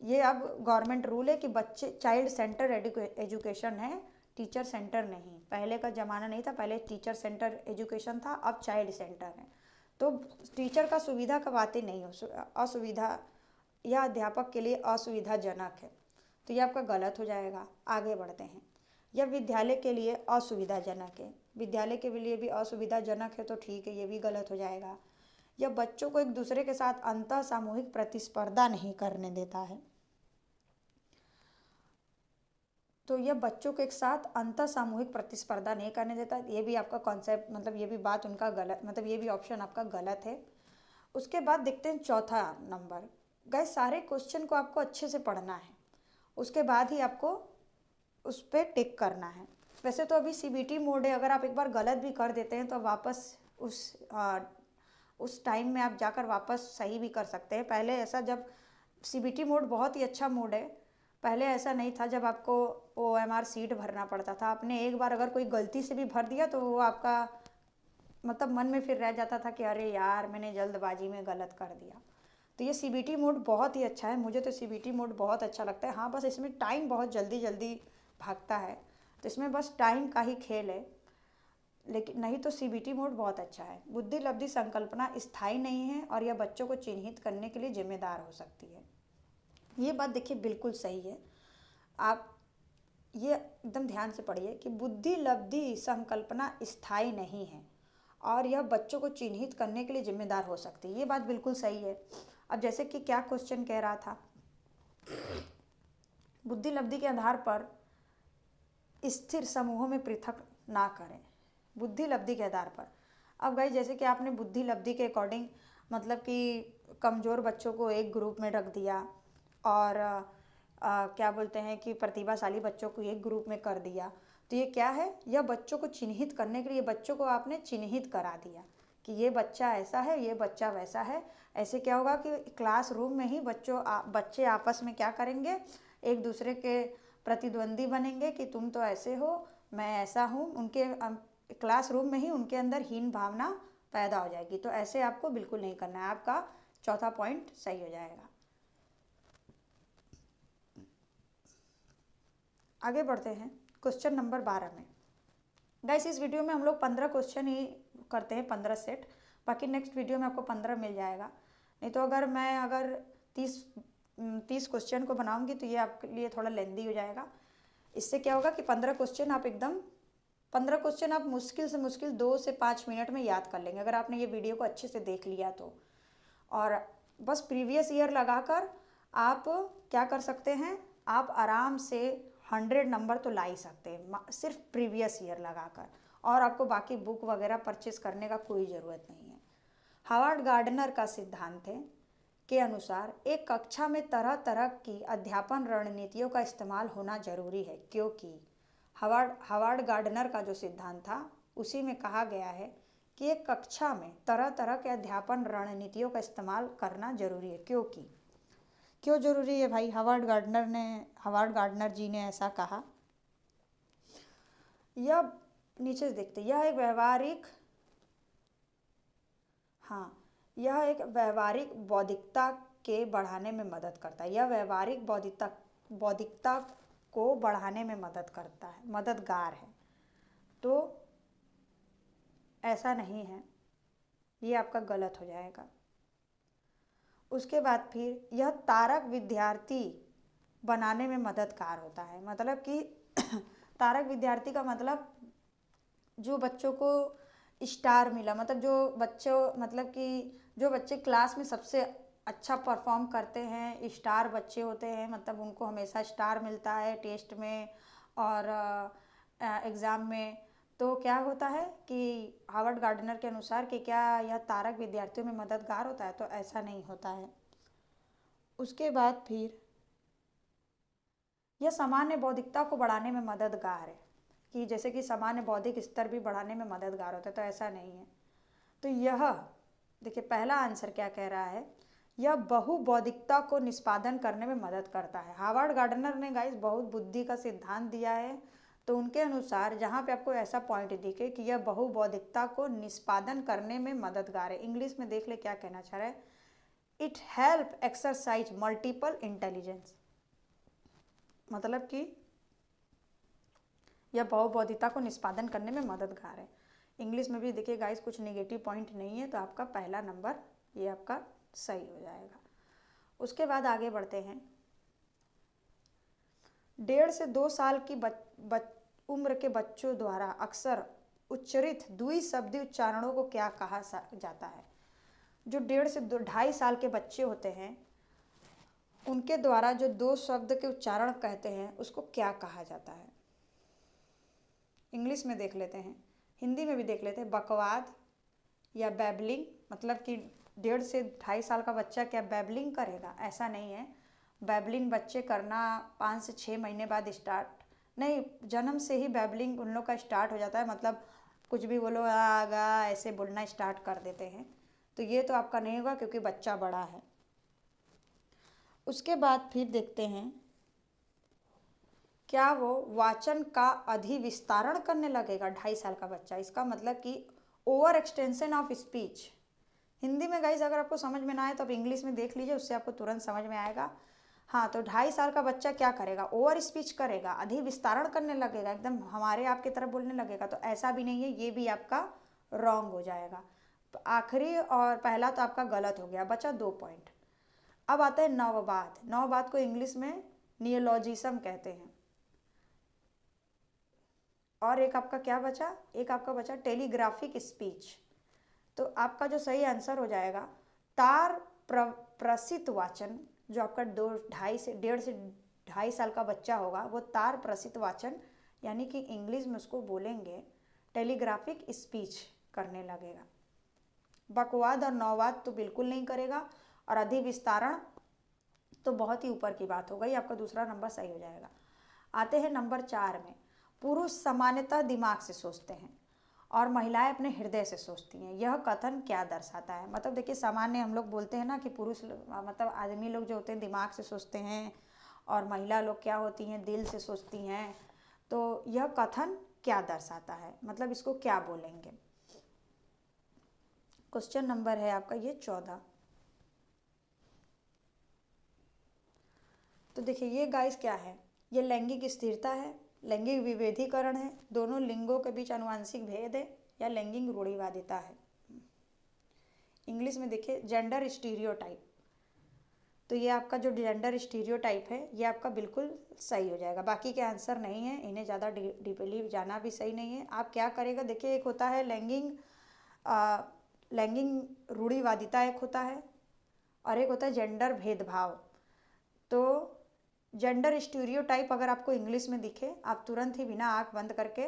ये अब गवर्नमेंट रूल है कि बच्चे चाइल्ड सेंटर एजुकेशन है, टीचर सेंटर नहीं। पहले का ज़माना नहीं था, पहले टीचर सेंटर एजुकेशन था, अब चाइल्ड सेंटर है। तो टीचर का सुविधा का बात ही नहीं हो, असुविधा यह अध्यापक के लिए असुविधाजनक है, तो ये आपका गलत हो जाएगा। आगे बढ़ते हैं। यह विद्यालय के लिए असुविधाजनक है, विद्यालय के लिए भी असुविधाजनक है तो ठीक है, ये भी गलत हो जाएगा। यह बच्चों को एक दूसरे के साथ अंतः सामूहिक प्रतिस्पर्धा नहीं करने देता है, तो यह बच्चों के साथ अंतः सामूहिक प्रतिस्पर्धा नहीं करने देता। ये भी आपका कॉन्सेप्ट मतलब ये भी बात उनका गलत, मतलब ये भी ऑप्शन आपका गलत है। उसके बाद देखते हैं चौथा नंबर। गाइस सारे क्वेश्चन को आपको अच्छे से पढ़ना है, उसके बाद ही आपको उस पर टिक करना है। वैसे तो अभी सीबीटी मोड है, अगर आप एक बार गलत भी कर देते हैं तो वापस उस टाइम में आप जाकर वापस सही भी कर सकते हैं। पहले ऐसा, जब सीबीटी मोड बहुत ही अच्छा मोड है, पहले ऐसा नहीं था, जब आपको OMR सीट भरना पड़ता था। आपने एक बार अगर कोई गलती से भी भर दिया तो वो आपका मतलब मन में फिर रह जाता था कि अरे यार मैंने जल्दबाजी में गलत कर दिया। तो ये सीबीटी मोड बहुत ही अच्छा है, मुझे तो सीबीटी मोड बहुत अच्छा लगता है। हाँ बस इसमें टाइम बहुत जल्दी जल्दी भागता है, तो इसमें बस टाइम का ही खेल है, लेकिन नहीं तो सीबीटी मोड बहुत अच्छा है। बुद्धि लब्धि संकल्पना स्थायी नहीं है और यह बच्चों को चिन्हित करने के लिए जिम्मेदार हो सकती है। ये बात देखिए बिल्कुल सही है। आप ये एकदम ध्यान से पढ़िए कि बुद्धि लब्धि संकल्पना स्थायी नहीं है और यह बच्चों को चिन्हित करने के लिए जिम्मेदार हो सकती है। ये बात बिल्कुल सही है। अब जैसे कि क्या क्वेश्चन कह रहा था, बुद्धि लब्धि के आधार पर स्थिर समूहों में पृथक ना करें, बुद्धि लब्धि के आधार पर। अब गाइस जैसे कि आपने बुद्धि लब्धि के अकॉर्डिंग मतलब कि कमज़ोर बच्चों को एक ग्रुप में रख दिया और क्या बोलते हैं कि प्रतिभाशाली बच्चों को एक ग्रुप में कर दिया, तो ये क्या है, यह बच्चों को चिन्हित करने के लिए बच्चों को आपने चिन्हित करा दिया कि ये बच्चा ऐसा है, ये बच्चा वैसा है। ऐसे क्या होगा कि क्लासरूम में ही बच्चे आपस में क्या करेंगे, एक दूसरे के प्रतिद्वंदी बनेंगे कि तुम तो ऐसे हो, मैं ऐसा हूँ। उनके क्लासरूम में ही उनके अंदर हीन भावना पैदा हो जाएगी। तो ऐसे आपको बिल्कुल नहीं करना है। आपका चौथा पॉइंट सही हो जाएगा। आगे बढ़ते हैं क्वेश्चन नंबर 12 में। गाइस इस वीडियो में हम लोग 15 क्वेश्चन ही करते हैं, 15 सेट। बाकी नेक्स्ट वीडियो में आपको 15 मिल जाएगा। नहीं तो अगर 30 क्वेश्चन को बनाऊंगी तो ये आपके लिए थोड़ा लेंदी हो जाएगा। इससे क्या होगा कि 15 क्वेश्चन आप मुश्किल से मुश्किल 2 से 5 मिनट में याद कर लेंगे, अगर आपने ये वीडियो को अच्छे से देख लिया तो। और बस प्रीवियस ईयर लगाकर आप क्या कर सकते हैं, आप आराम से 100 नंबर तो ला ही सकते हैं सिर्फ प्रीवियस ईयर लगाकर, और आपको बाकी बुक वगैरह परचेस करने का कोई ज़रूरत नहीं है। हावर्ड गार्डनर का सिद्धांत है के अनुसार एक कक्षा में तरह तरह की अध्यापन रणनीतियों का इस्तेमाल होना जरूरी है, क्योंकि हावर्ड गार्डनर का जो सिद्धांत था उसी में कहा गया है कि एक कक्षा में तरह तरह के अध्यापन रणनीतियों का इस्तेमाल करना जरूरी है। क्यों जरूरी है भाई? हावर्ड गार्डनर जी ने ऐसा कहा। यह नीचे से देखते, यह एक व्यवहारिक बौद्धिकता के बढ़ाने में मदद करता है। यह व्यवहारिक बौद्धिकता को बढ़ाने में मदद करता है, मददगार है। तो ऐसा नहीं है, ये आपका गलत हो जाएगा। उसके बाद फिर यह तारक विद्यार्थी बनाने में मददगार होता है, मतलब कि तारक विद्यार्थी का मतलब जो बच्चों को स्टार मिला, मतलब जो बच्चों, मतलब कि जो बच्चे क्लास में सबसे अच्छा परफॉर्म करते हैं, स्टार बच्चे होते हैं, मतलब उनको हमेशा स्टार मिलता है टेस्ट में और एग्ज़ाम में। तो क्या होता है कि हार्वर्ड गार्डनर के अनुसार कि क्या यह तारक विद्यार्थियों में मददगार होता है, तो ऐसा नहीं होता है। उसके बाद फिर यह सामान्य बौद्धिकता को बढ़ाने में मददगार है, कि जैसे कि सामान्य बौद्धिक स्तर भी बढ़ाने में मददगार होता है, तो ऐसा नहीं है। तो यह देखिए पहला आंसर क्या कह रहा है, यह बहुबौद्धिकता को निष्पादन करने में मदद करता है। हार्वर्ड गार्डनर ने गाइस बहुत बुद्धि का सिद्धांत दिया है, तो उनके अनुसार जहाँ पे आपको ऐसा पॉइंट दिखे कि यह बहुबौद्धिकता को निष्पादन करने में मददगार है, इंग्लिश में देख ले क्या कहना चाह रहा है, it help exercise multiple intelligence, मतलब कि यह बहुबौद्धिकता को निष्पादन करने में मददगार है। इंग्लिश में भी देखिए गाइस कुछ नेगेटिव पॉइंट नहीं है, तो आपका पहला नंबर ये आपका सही हो जाएगा। उसके बाद आगे बढ़ते हैं। 1.5 से 2 साल की उम्र के बच्चों द्वारा अक्सर उच्चरित द्विशब्दी उच्चारणों को क्या कहा जाता है। जो 1.5 से 2.5 साल के बच्चे होते हैं उनके द्वारा जो 2 शब्द के उच्चारण कहते हैं उसको क्या कहा जाता है। इंग्लिश में देख लेते हैं, हिंदी में भी देख लेते हैं। बकवाद या बैबलिंग, मतलब कि 1.5 से 2.5 साल का बच्चा क्या बैबलिंग करेगा, ऐसा नहीं है। बैबलिंग बच्चे करना 5 से 6 महीने बाद स्टार्ट नहीं, जन्म से ही बैबलिंग उन लोग का स्टार्ट हो जाता है, मतलब कुछ भी बोलो आगा ऐसे बोलना स्टार्ट कर देते हैं। तो ये तो आपका नहीं होगा क्योंकि बच्चा बड़ा है। उसके बाद फिर देखते हैं क्या वो वाचन का अधिविस्तारण करने लगेगा 2.5 साल का बच्चा, इसका मतलब कि over extension of speech. Hindi में गाइस अगर आपको समझ में ना आए तो आप इंग्लिश में देख लीजिए, उससे आपको तुरंत समझ में आएगा। हाँ, तो 2.5 साल का बच्चा क्या करेगा, ओवर स्पीच करेगा, अधिविस्तारण करने लगेगा, एकदम हमारे आपकी तरफ बोलने लगेगा, तो ऐसा भी नहीं है, ये भी आपका रॉन्ग हो जाएगा। तो आखिरी और पहला तो आपका गलत हो गया, बचा 2 पॉइंट। अब आता है नववाद। नववाद को इंग्लिश में नियोलॉजिज्म कहते हैं। और एक आपका क्या बचा, एक आपका बचा टेलीग्राफिक स्पीच। तो आपका जो सही आंसर हो जाएगा तार प्रसित वाचन, जो आपका 1.5 से 2.5 साल का बच्चा होगा वो तार प्रसित वाचन, यानी कि इंग्लिश में उसको बोलेंगे टेलीग्राफिक स्पीच करने लगेगा। बकवाद और नववाद तो बिल्कुल नहीं करेगा, और अधिविस्तारण तो बहुत ही ऊपर की बात हो गई, आपका दूसरा नंबर सही हो जाएगा। आते हैं नंबर 4 में। पुरुष सामान्यतः दिमाग से सोचते हैं और महिलाएं अपने हृदय से सोचती हैं, यह कथन क्या दर्शाता है। मतलब देखिए सामान्य हम लोग बोलते हैं ना कि पुरुष मतलब आदमी लोग जो होते हैं दिमाग से सोचते हैं और महिला लोग क्या होती हैं दिल से सोचती हैं, तो यह कथन क्या दर्शाता है, मतलब इसको क्या बोलेंगे। क्वेश्चन नंबर है आपका ये 14। तो देखिए ये गाइस क्या है, ये लैंगिक स्थिरता है, लैंगिक विभेदीकरण है, दोनों लिंगों के बीच आनुवंशिक भेद है, या लैंगिक रूढ़िवादिता है। इंग्लिश में देखिए जेंडर स्टीरियोटाइप। तो ये आपका जो जेंडर स्टीरियोटाइप है ये आपका बिल्कुल सही हो जाएगा, बाकी के आंसर नहीं है, इन्हें ज़्यादा डीपली जाना भी सही नहीं है। आप क्या करेगा, देखिए एक होता है लैंगिक रूढ़िवादिता एक होता है, और एक होता है जेंडर भेदभाव। तो जेंडर स्टीरियोटाइप अगर आपको इंग्लिश में दिखे आप तुरंत ही बिना आँख बंद करके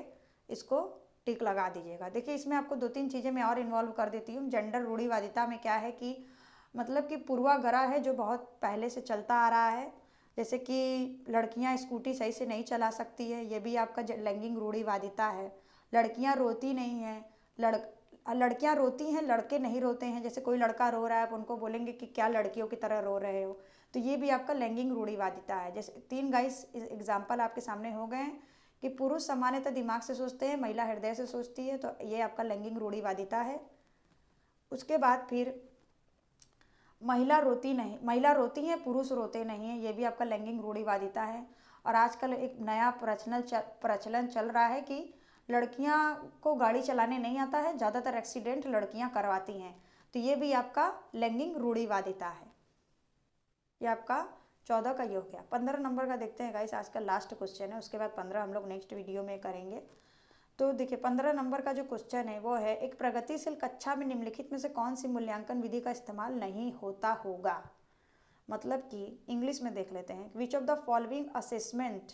इसको टिक लगा दीजिएगा। देखिए इसमें आपको 2-3 चीज़ें मैं और इन्वॉल्व कर देती हूँ। जेंडर रूढ़िवादिता में क्या है कि मतलब कि पूर्वाग्रह है जो बहुत पहले से चलता आ रहा है, जैसे कि लड़कियां स्कूटी सही से नहीं चला सकती है, ये भी आपका लैंगिक रूढ़िवादिता है। लड़कियां रोती नहीं हैं, लड़कियां रोती हैं लड़के नहीं रोते हैं, जैसे कोई लड़का रो रहा है आप उनको बोलेंगे कि क्या लड़कियों की तरह रो रहे हो, तो ये भी आपका लैंगिक रूढ़िवादिता है। जैसे 3 गाइस एग्जाम्पल आपके सामने हो गए हैं कि पुरुष सामान्यतः दिमाग से सोचते हैं, महिला हृदय से सोचती है, तो ये आपका लैंगिक रूढ़िवादिता है। उसके बाद फिर महिला रोती हैं पुरुष रोते नहीं हैं, ये भी आपका लैंगिक रूढ़िवादिता है। और आजकल एक नया प्रचलन चल रहा है कि लड़कियां को गाड़ी चलाने नहीं आता है, ज़्यादातर एक्सीडेंट लड़कियां करवाती हैं। तो ये भी आपका लैंगिक रूढ़िवादिता है। ये आपका 14 का ये हो गया। 15 नंबर का देखते हैं गाइस, आज का लास्ट क्वेश्चन है, उसके बाद 15 हम लोग नेक्स्ट वीडियो में करेंगे। तो देखिए 15 नंबर का जो क्वेश्चन है वो है, एक प्रगतिशील कक्षा में निम्नलिखित में से कौन सी मूल्यांकन विधि का इस्तेमाल नहीं होता होगा। मतलब कि इंग्लिश में देख लेते हैं, which of the following assessment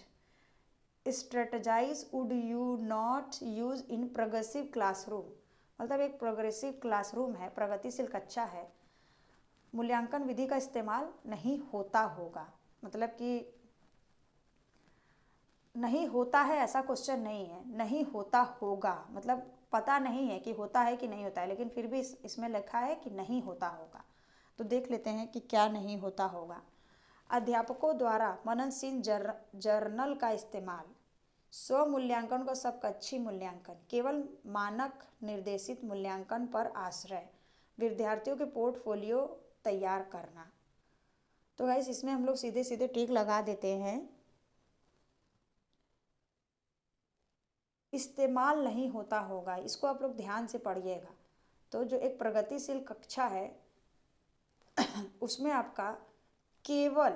strategise would you not use in progressive classroom. मतलब एक प्रोग्रेसिव क्लासरूम है, प्रगतिशील कक्षा है, मूल्यांकन विधि का इस्तेमाल नहीं होता होगा। मतलब कि नहीं होता है ऐसा क्वेश्चन नहीं है, नहीं होता होगा मतलब पता नहीं है कि होता है कि नहीं होता है, लेकिन फिर भी इसमें लिखा है कि नहीं होता होगा। तो देख लेते हैं कि क्या नहीं होता होगा। अध्यापकों द्वारा मननशील जर्नल का इस्तेमाल, स्व मूल्यांकन को सबकक्षी मूल्यांकन, केवल मानक निर्देशित मूल्यांकन पर आश्रय, विद्यार्थियों के पोर्टफोलियो तैयार करना। तो गाइस इसमें हम लोग सीधे सीधे टिक लगा देते हैं, इस्तेमाल नहीं होता होगा। इसको आप लोग ध्यान से पढ़िएगा। तो जो एक प्रगतिशील कक्षा है उसमें आपका केवल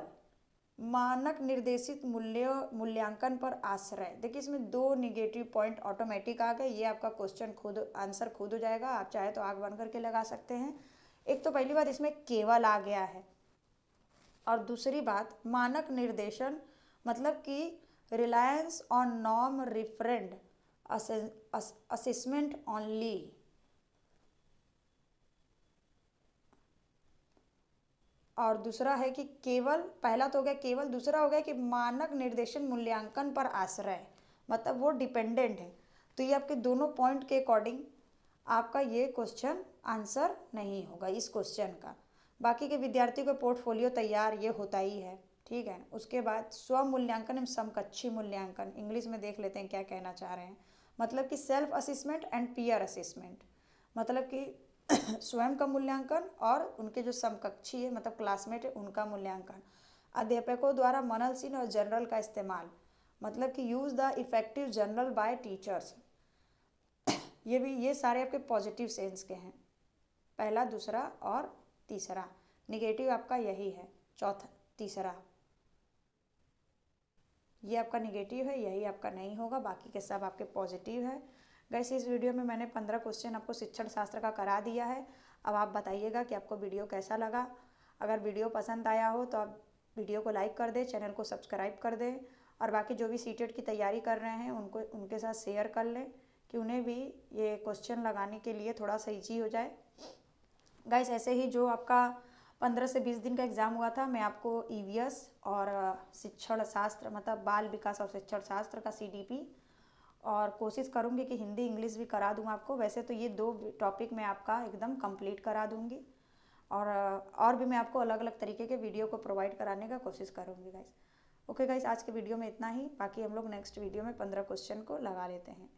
मानक निर्देशित मूल्यांकन पर आश्रय। देखिए इसमें 2 निगेटिव पॉइंट ऑटोमेटिक आ गए। ये आपका क्वेश्चन खुद आंसर खुद हो जाएगा, आप चाहे तो आग बंद करके लगा सकते हैं। एक तो पहली बात इसमें केवल आ गया है, और दूसरी बात मानक निर्देशन मतलब कि reliance on norm referenced assessment only. और दूसरा है कि केवल, पहला तो हो गया केवल, दूसरा हो गया कि मानक निर्देशन मूल्यांकन पर आश्रय, मतलब वो डिपेंडेंट है। तो ये आपके दोनों पॉइंट के अकॉर्डिंग आपका ये क्वेश्चन आंसर नहीं होगा इस क्वेश्चन का। बाकी के विद्यार्थियों का पोर्टफोलियो तैयार ये होता ही है, ठीक है। उसके बाद स्व मूल्यांकन एवं समकक्षी मूल्यांकन, इंग्लिश में देख लेते हैं क्या कहना चाह रहे हैं। मतलब कि self assessment and peer assessment, मतलब कि स्वयं का मूल्यांकन और उनके जो समकक्षी है मतलब क्लासमेट है उनका मूल्यांकन। अध्यापकों द्वारा मननशील और जनरल का इस्तेमाल, मतलब कि use the effective general bye teachers. ये भी, ये सारे आपके पॉजिटिव सेंस के हैं, पहला, दूसरा और तीसरा। निगेटिव आपका यही है, चौथा, तीसरा ये आपका निगेटिव है, यही आपका नहीं होगा, बाकी के सब आपके पॉजिटिव है। गैस इस वीडियो में मैंने 15 क्वेश्चन आपको शिक्षण शास्त्र का करा दिया है। अब आप बताइएगा कि आपको वीडियो कैसा लगा। अगर वीडियो पसंद आया हो तो आप वीडियो को लाइक कर दें, चैनल को सब्सक्राइब कर दें, और बाकी जो भी सीटेट की तैयारी कर रहे हैं उनको उनके साथ शेयर कर लें कि उन्हें भी ये क्वेश्चन लगाने के लिए थोड़ा सा ईजी हो जाए। गाइस ऐसे ही जो आपका 15 से 20 दिन का एग्ज़ाम हुआ था, मैं आपको ईवीएस और शिक्षण शास्त्र मतलब बाल विकास और शिक्षण शास्त्र का सीडीपी, और कोशिश करूँगी कि हिंदी इंग्लिश भी करा दूँ आपको। वैसे तो ये 2 टॉपिक मैं आपका एकदम कंप्लीट करा दूँगी, और भी मैं आपको अलग अलग तरीके के वीडियो को प्रोवाइड कराने का कोशिश करूँगी गाइस। ओके गाइस, आज के वीडियो में इतना ही, बाकी हम लोग नेक्स्ट वीडियो में 15 क्वेश्चन को लगा लेते हैं।